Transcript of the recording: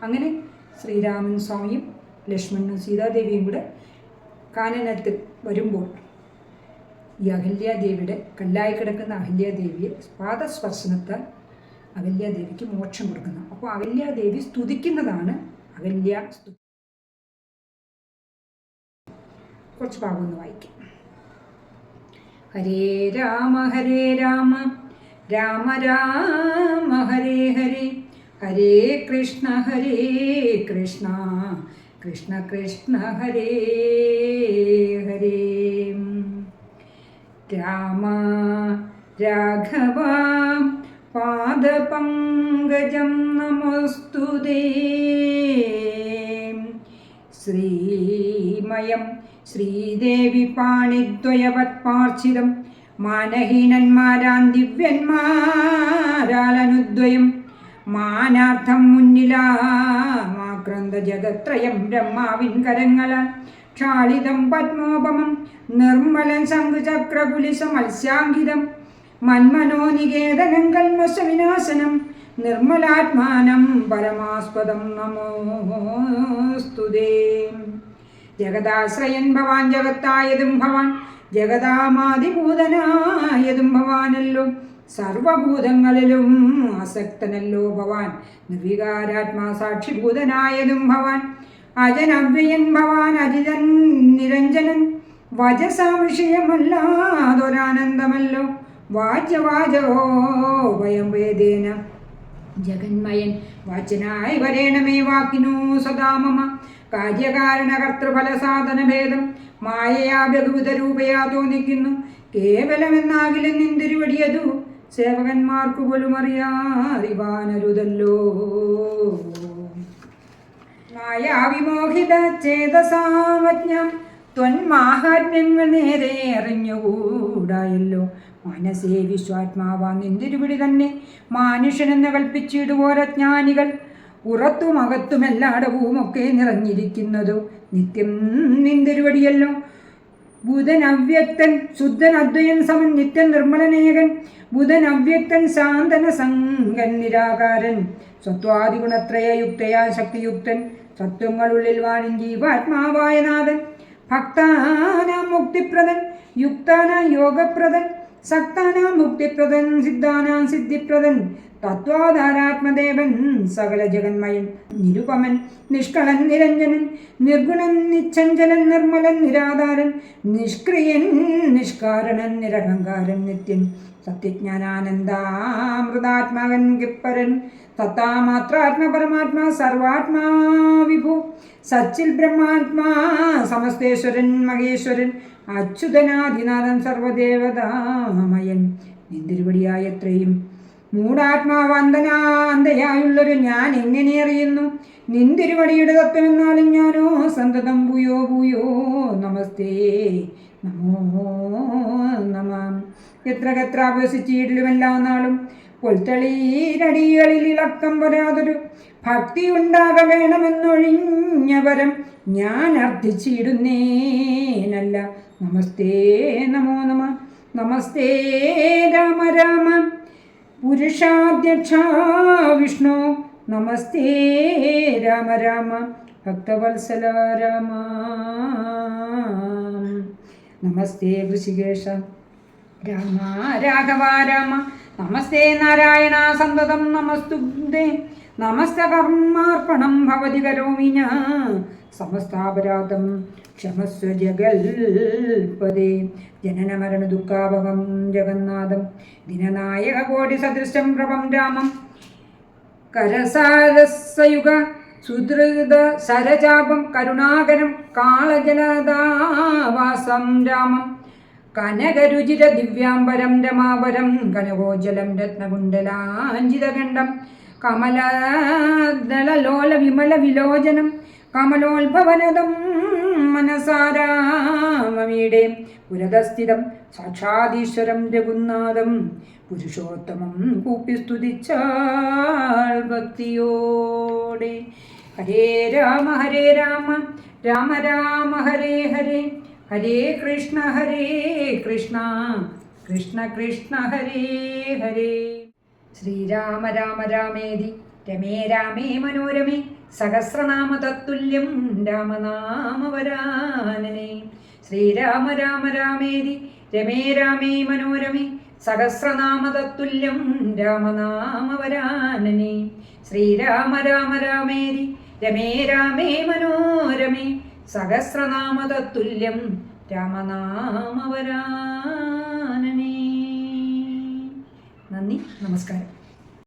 അങ്ങനെ ശ്രീരാമൻ സ്വാമിയും ലക്ഷ്മണനും സീതാദേവിയും കൂടെ കാനനത്തിൽ വരുമ്പോൾ ഈ അഹല്യാദേവിയുടെ കല്ലായി കിടക്കുന്ന അഹല്യാദേവിയെ പാദസ്പർശനത്താൽ അഹല്യാദേവിക്ക് മോക്ഷം കൊടുക്കുന്നു. അപ്പോൾ അഹല്യാദേവി സ്തുതിക്കുന്നതാണ് സ്തുതി. കുറച്ച് ഭാഗം ഒന്ന് വായിക്കാം. ഹരേ രാമ രാമ രാമ ഹരേ ഹരേ, ഹരേ കൃഷ്ണ കൃഷ്ണ കൃഷ്ണ ഹരേ ഹരേ. രാമ രാഘവ പാദപങ്കജം നമോസ്തുതേ. ശ്രീമയം ശ്രീദേവി പാണിദ്വയവത്പാർച്ചിതം മാനഹീനന്മാരാൻ ദിവ്യന്മാരാലനുദ്വയം മാനാർത്ഥം മുന്നിലാമാക്രന്ത ജഗത്രയം ബ്രഹ്മാവിൻ കരങ്ങളാൽ ക്ഷാളിതം പത്മോപമം നിർമ്മലൻ ശംഖുചക്രകുലിശ മത്സ്യാങ്കിതം മന്മനോനികേതനം കൽമശവിനാശനം നിർമ്മലാത്മാനം പരമാസ്പദം നമോസ്തുതേ. ജഗദാശ്രയൻ ഭവാൻ ജഗത്തായതും ഭവാൻ ജഗദാമാതിഭൂതനായതും ഭവാനല്ലോ സർവഭൂതങ്ങളിലും ആസക്തനല്ലോ ഭവാൻ നിർവികാരാത്മാ സാക്ഷിഭൂതനായതും ഭവാൻ അജനവ്യയൻ ഭവാൻ അജിതൻ നിരഞ്ജനൻ വചസാംശയമല്ലാതൊരാനന്ദമല്ലോ വാച്യവാചോ വയം വേദേന ജഗന്മയൻ വാച്യനായി വരേണമേ വാക്കിനോ സദാ മമ കാര്യകാരണകർത്തൃഫല സാധനഭേദം മായയാ ബഹുവിധരൂപയാ തോന്നിക്കുന്നു കേവലമെന്നാകിലും നിന്തിരുവടിയതു സേവകന്മാർക്കു പോലും അറിയാറിവാനരുതല്ലോ. മായാവിമോഹിത ചേതസാമജ്ഞം ത്വന്മാഹാത്മ്യങ്ങൾ നേരെ അറിഞ്ഞുകൂടായല്ലോ. മനസ്സേ വിശ്വാത്മാവാ നിന്തിരുവിടി തന്നെ മാനുഷ്യനെന്ന് കൽപ്പിച്ചിടുവോരജ്ഞാനികൾ പുറത്തും അകത്തുമെല്ലാടവുമൊക്കെ നിറഞ്ഞിരിക്കുന്നതു നിത്യം നിന്തിരുവടിയല്ലോ. ബുധൻ അവ്യക്തൻ ശുദ്ധൻ അദ്വയൻ സമൻ നിത്യൻ നിർമ്മലനേകൻ ബുധൻ അവ്യക്തൻ ശാന്തന സംഗൻ നിരാകാരൻ സ്വത്വാദിഗുണത്രയയുക്തയാ ശക്തിയുക്തൻ സത്വങ്ങളുള്ളിൽ വാണിൻ ജീവാത്മാവായ നാഥൻ ഭക്താനാം മുക്തിപ്രദൻ യുക്താനാം യോഗപ്രദൻ സക്താനാം മുക്തിപ്രദൻ സിദ്ധാനാം സിദ്ധിപ്രദൻ തത്വാധാരാത്മദേവൻ സകല ജഗന്മയൻ നിരുപമൻ നിഷ്കളൻ നിരഞ്ജനൻ നിർഗുണൻ നിശ്ചഞ്ചലൻ നിർമ്മലൻ നിരാധാരൻ നിഷ്ക്രിയൻ നിഷ്കാരണൻ നിരഹങ്കാരൻ നിത്യൻ സത്യജ്ഞാനാനന്ദാമൃതാത്മകൻ കിപ്പരൻ തത്താമാത്രാത്മ പരമാത്മാ സർവാത്മാ വിഭു സച്ചിൽ ബ്രഹ്മാത്മാ സമസ്തേശ്വരൻ മഹേശ്വരൻ അച്യുതനാധിനാഥൻ സർവദേവതാമയൻ നിന്തിരുവടിയായത്രയും മൂഢാത്മാവന്തനാന്തയായുള്ളൊരു ഞാൻ എങ്ങനെ അറിയുന്നു നിന്തിരുവടിയുടെ തത്വമെന്നാലും ഞാനോ സന്തതം ഭൂയോ ഭൂയോ നമസ്തേ നമോ നമ. എത്ര കത്ര അഭ്യസിച്ചിടലുമെല്ലാ നാളും പൊൽത്തളീരടികളിൽ ഇളക്കം വരാതൊരു ഭക്തി ഉണ്ടാക വേണമെന്നൊഴിഞ്ഞവരം ഞാൻ അർത്ഥിച്ചിടുന്നേനല്ല. നമസ്തേ നമോ നമ. നമസ്തേ രാമ രാമ പുരുഷാധ്യക്ഷ വിഷ്ണു നമസ്തേ രാമ രാമ ഭക്തവത്സല രാമ. നമസ്തേ ഋഷികേശ രാമ രാഘവ രാമ നമസ്തേ നാരായണ സന്തതം നമസ്തുതേ. നമസ്തകർമാർപ്പണം ഭവതി കരോമി ഞാൻ സമസ്താപരാധം ക്ഷമസ്വ ജഗൽപദേ. ജനനമരണ ദുഃഖാഭവം ജഗന്നാഥം ദിനനായക കോടി സദൃശം പ്രഭം രാമം കരസാരസയുഗ സുധൃത സരചാപം കരുണാകരം കാളജലദാവാസം രാമം കനകരുചിര ദിവ്യാംബരം രമാവരം കനകോജലം രത്നകുണ്ടലാഞ്ചിതഖണ്ഡം കമലദളലോല വിമല വിലോചനം കമലോത്ഭവനദം മനസാരാമീടെ പുരതസ്ഥിതം സാക്ഷാദീശ്വരം രഘുനാഥം പുരുഷോത്തമം കൂപ്പി സ്തുതിച്ചാൽ ഭക്തിയോടെ. ഹരേ രാമ രാമ രാമ ഹരേ ഹരേ, ഹരേ കൃഷ്ണ കൃഷ്ണ കൃഷ്ണ ഹരേ ഹരേ. ശ്രീരാമ രാമ രാമേതി രമേ രാമേ മനോരമേ സഹസ്രനാമ തത്തുല്യം രാമനാമവരാനനെ. ശ്രീരാമ രാമ രാമേതി രമേ രാമേ മനോരമേ സഹസ്രനാമ തത്തുല്യം രാമനാമവരാനനെ. ശ്രീരാമ രാമ രാമേതി രമേ രാമേ മനോരമേ സഹസ്രനാമ തത്തുല്യം രാമനാമവരാനനെ. നന്ദി, നമസ്കാരം.